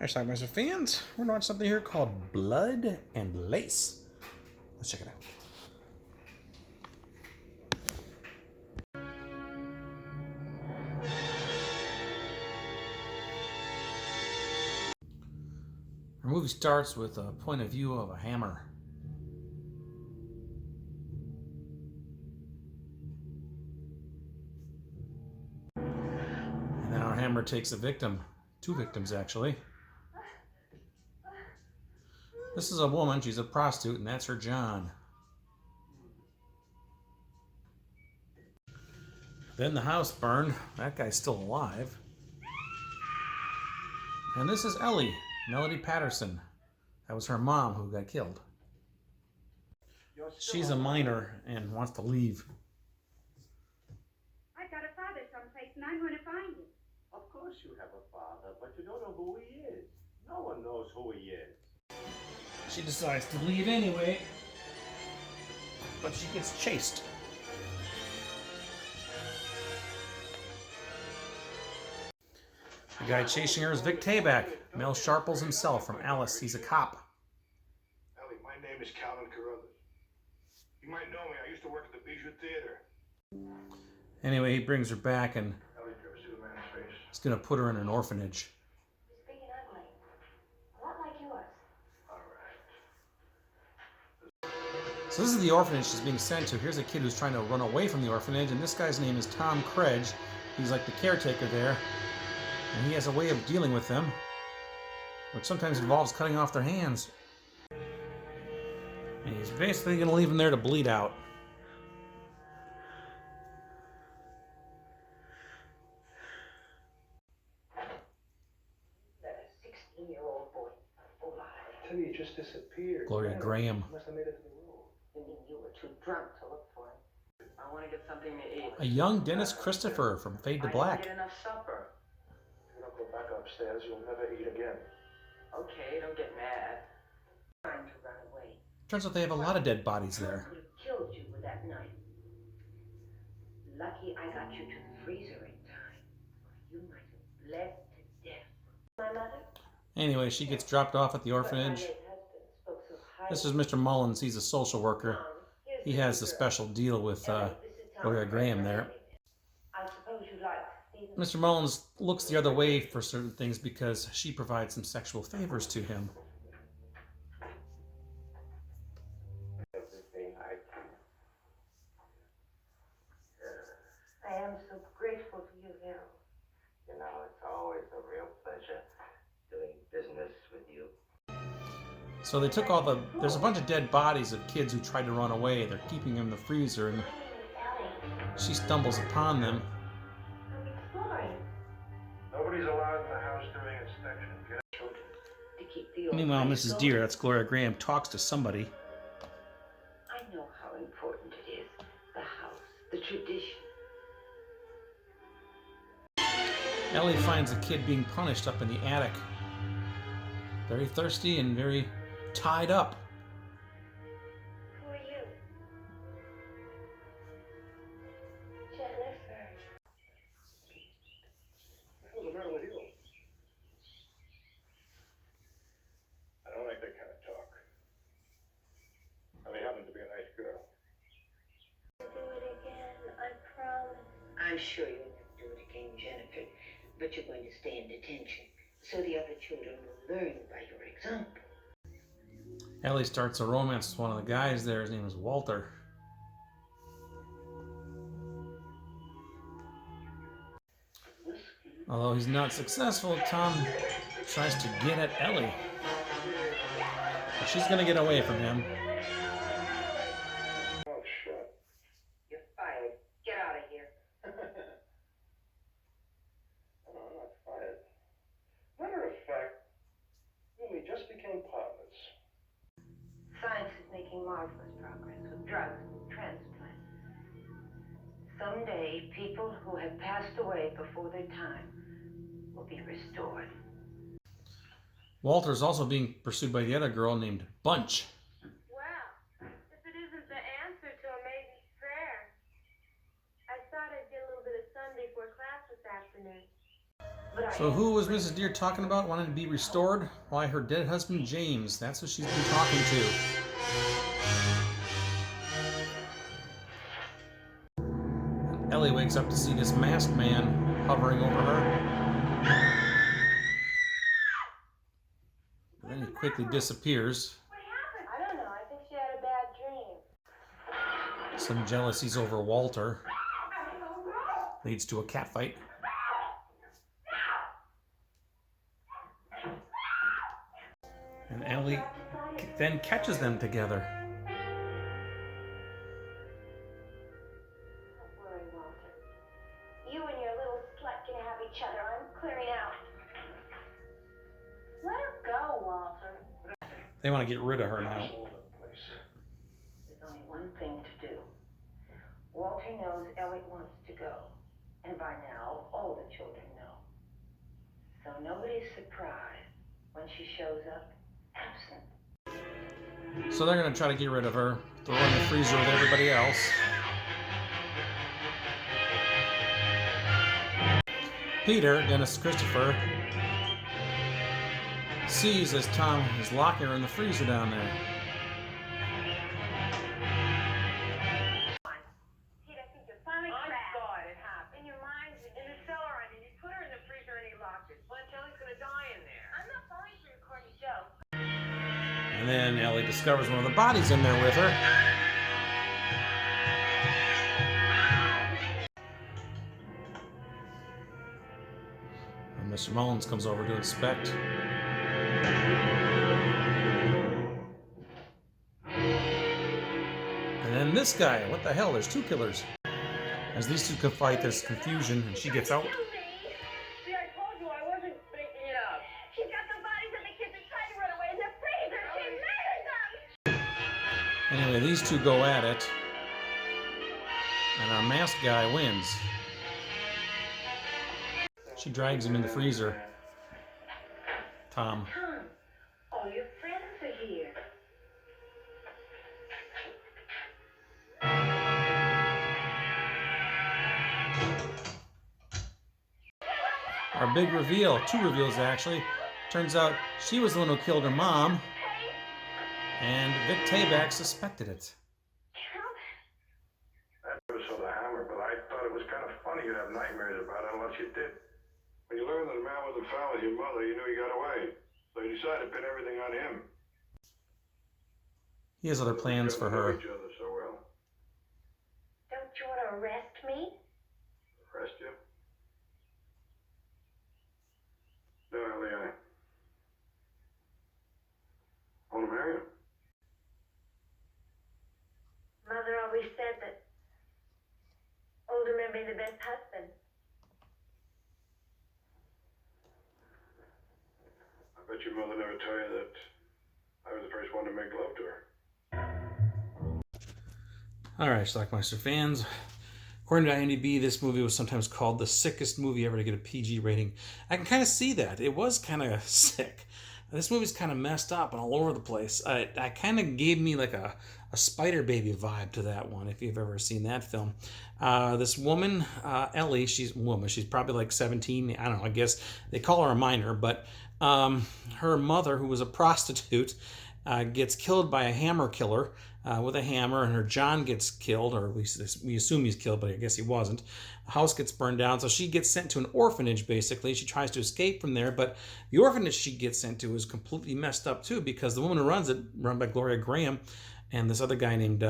Hi, Schlockmeisters fans. We're going to watch something here called Blood and Lace. Let's check it out. Our movie starts with a point of view of a hammer. And then our hammer takes a victim. Two victims, actually. This is a woman. She's a prostitute, and that's her John. Then the house burned. That guy's still alive. And this is Ellie, Melody Patterson. That was her mom who got killed. She's a minor and wants to leave. I got a father someplace and I'm going to find him. Of course you have a father, but you don't know who he is. No one knows who he is. She decides to leave anyway, but she gets chased. The guy chasing her is Vic Tayback, Mel Sharples himself from Alice. He's a cop. Ellie, my name is Calvin Carruthers. You might know me. I used to work at the Bijou Theater. Anyway, he brings her back and Ellie, did you ever see the man's face? he's going to put her in an orphanage. He's big and ugly. A lot like yours. All right. So this is the orphanage she's being sent to. Here's a kid who's trying to run away from the orphanage, and this guy's name is Tom Credge. He's like the caretaker there, and he has a way of dealing with them, which sometimes involves cutting off their hands. And he's basically going to leave them there to bleed out. That a 16-year-old boy. Tell you, he just disappeared. Gloria Graham. He must have made it to the road. You mean you were too drunk to look for him? I want to get something to eat. A young Dennis Christopher from Fade to I Black. didn't get enough supper. If you don't go back upstairs, you'll never eat again. Okay, don't get mad. Trying to run away. Turns out they have a lot of dead bodies there. Could have killed you with that knife. Lucky I got you to the freezer in time. You might have bled to death. My mother? Anyway, she gets dropped off at the orphanage. This is Mr. Mullins. He's a social worker. He has a special deal with Gloria Graham there. I suppose you like Stephen. Mr. Mullins looks the other way for certain things because she provides some sexual favors to him. Everything I can. I am so grateful for you, Harold. You know, it's always a real pleasure doing business with you. So they took all the... There's a bunch of dead bodies of kids who tried to run away. They're keeping them in the freezer, and she stumbles upon them. I'm exploring. Nobody's allowed in the house during inspection. Get out. To keep the Meanwhile, orphanage Mrs. going. Deere, that's Gloria Graham, talks to somebody. I know how important it is. The house, the tradition. Ellie finds a kid being punished up in the attic. Very thirsty and very tied up. Who are you? Jennifer. What's the matter with you? I don't like that kind of talk. Ellie happened to be a nice girl. Do it again, I promise. I'm sure you'll never do it again, Jennifer. But you're going to stay in detention, so the other children will learn by your example. Ellie starts a romance with one of the guys there. His name is Walter. Although he's not successful, Tom tries to get at Ellie. But she's going to get away from him. Oh, shit. You're fired. Get out of here. No, I'm not fired. Matter of fact, you and me just became partners. Science is making marvelous progress with drugs and transplants. Someday, people who have passed away before their time will be restored. Walter's also being pursued by the other girl named Bunch. Well, if it isn't the answer to a maiden's prayer. I thought I'd get a little bit of sun before class this afternoon. But So who was Mrs. Deer talking about wanting to be restored? Why, her dead husband, James. That's who she's been talking to. Ellie wakes up to see this masked man hovering over her. And then he quickly disappears. What happened? I don't know. I think she had a bad dream. Some jealousies over Walter leads to a catfight. And Ellie then catches them together. Don't worry, Walter. You and your little slut can have each other. I'm clearing out. Let her go, Walter. They want to get rid of her now. There's only one thing to do. Walter knows Ellie wants to go. And by now, all the children know. So nobody's surprised when she shows up absent. So they're going to try to get rid of her, throw her in the freezer with everybody else. Peter, Dennis Christopher, sees as Tom is locking her in the freezer down there. Pete, I think you finally I cracked. saw it. It happened. In your mind, In the cellar, I mean, you put her in the freezer and he locked it. Bunch Ellie's gonna die in there. I'm not falling for your corny joke. And then Ellie discovers one of the bodies in there with her. And Mr. Mullins comes over to inspect. And then this guy, what the hell, there's two killers. As these two can fight, there's confusion, and she gets out. See, I told you I wasn't making it up. She's got the bodies of the kids that tried to run away in the freezer. She murdered them. Anyway, these two go at it. And our masked guy wins. She drags him in the freezer. Tom. Tom, all your friends are here. Our big reveal, two reveals actually. Turns out she was the one who killed her mom. And Vic Tayback suspected it. I never saw the hammer, but I thought it was kind of funny you'd have nightmares about it unless you did. When you learned that the man wasn't found with your mother, you knew he got away. So you decided to pin everything on him. He has other plans for her. Each other so well. Don't you want to arrest me? Arrest you? No, Ellie, I want to marry you. Mother always said that older men made the best husband. I bet your mother never told you that I was the first one to make love to her. Alright, Schlockmeister fans. According to IMDb, this movie was sometimes called the sickest movie ever to get a PG rating. I can kind of see that. It was kind of sick. This movie's kind of messed up and all over the place. I kind of gave me like a Spider Baby vibe to that one, if you've ever seen that film. This woman, Ellie, she's probably like 17. I don't know, I guess they call her a minor, but her mother, who was a prostitute, gets killed by a hammer killer with a hammer, and her John gets killed, or at least we assume he's killed, but I guess he wasn't. The house gets burned down, so she gets sent to an orphanage, basically. She tries to escape from there, but the orphanage she gets sent to is completely messed up, too, because the woman who runs it, run by Gloria Graham, and this other guy named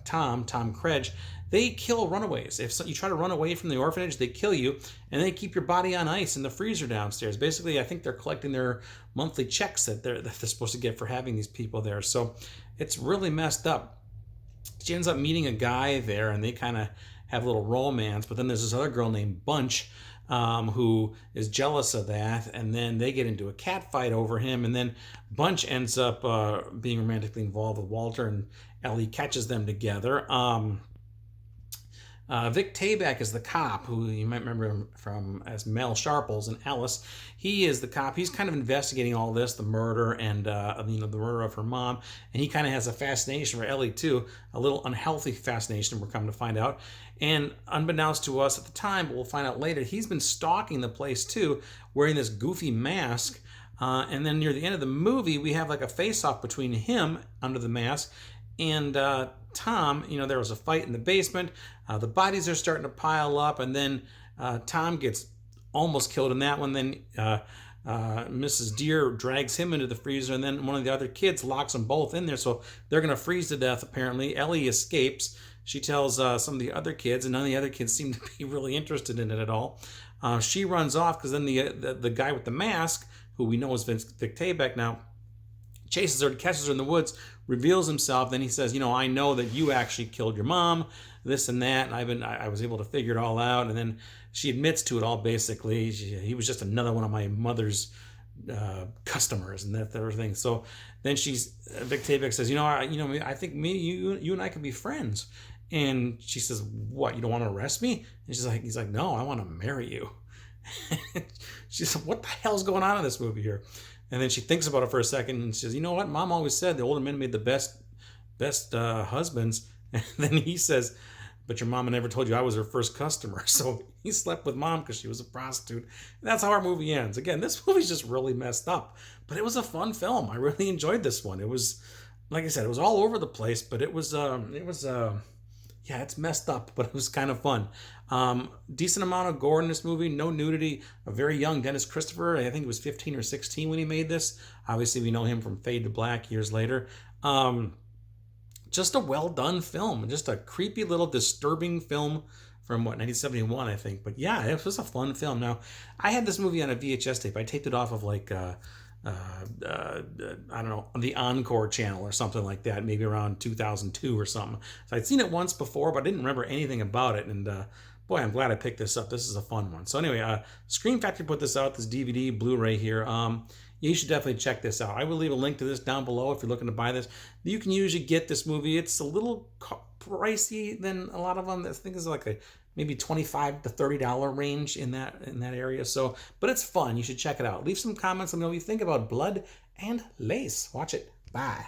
Tom Credge, they kill runaways. If you try to run away from the orphanage, they kill you, and they keep your body on ice in the freezer downstairs. Basically, I think they're collecting their monthly checks that they're supposed to get for having these people there. So it's really messed up. She ends up meeting a guy there, and they kind of have a little romance, but then there's this other girl named Bunch who is jealous of that, and then they get into a cat fight over him, and then Bunch ends up being romantically involved with Walter, and Ellie catches them together. Vic Tayback is the cop, who you might remember him from as Mel Sharples in Alice. He is the cop. He's kind of investigating all this, the murder and the murder of her mom. And he kind of has a fascination for Ellie too, a little unhealthy fascination. We're coming to find out. And unbeknownst to us at the time, but we'll find out later, he's been stalking the place too, wearing this goofy mask. And then near the end of the movie, we have like a face-off between him under the mask and Tom. There was a fight in the basement. The bodies are starting to pile up, and then Tom gets almost killed in that one. Then Mrs. Deer drags him into the freezer, and then one of the other kids locks them both in there, so they're going to freeze to death, apparently. Ellie escapes. She tells some of the other kids, and none of the other kids seem to be really interested in it at all. She runs off because then the guy with the mask, who we know is Vic Tayback now, chases her, catches her in the woods, reveals himself. Then he says, I know that you actually killed your mom, this and that, and I was able to figure it all out. And then she admits to it all, basically. He was just another one of my mother's customers and that sort of thing. So then Vic Tayback says, I think you and I could be friends. And she says, what, you don't want to arrest me? And he's like, no, I want to marry you. She said, what the hell's going on in this movie here? And then she thinks about it for a second and says, you know what? Mom always said the older men made the best husbands. And then he says, but your mama never told you I was her first customer. So he slept with Mom because she was a prostitute. And that's how our movie ends. Again, this movie's just really messed up. But it was a fun film. I really enjoyed this one. It was, like I said, it was all over the place. But yeah, it's messed up, but it was kind of fun. Decent amount of gore in this movie, no nudity. A very young Dennis Christopher, I think he was 15 or 16 when he made this. Obviously, we know him from Fade to Black years later. Just a well-done film. Just a creepy little disturbing film from, 1971, I think. But yeah, it was a fun film. Now, I had this movie on a VHS tape. I taped it off of I don't know, the Encore channel or something like that, maybe around 2002 or something. So I'd seen it once before, but I didn't remember anything about it. And boy, I'm glad I picked this up. This is a fun one. So anyway, Scream Factory put this out, this DVD, Blu-ray here. You should definitely check this out. I will leave a link to this down below if you're looking to buy this. You can usually get this movie. It's a little pricey than a lot of them. I think it's like maybe $25 to $30 range in that area. So, but it's fun. You should check it out. Leave some comments. Let me know what you think about Blood and Lace. Watch it. Bye.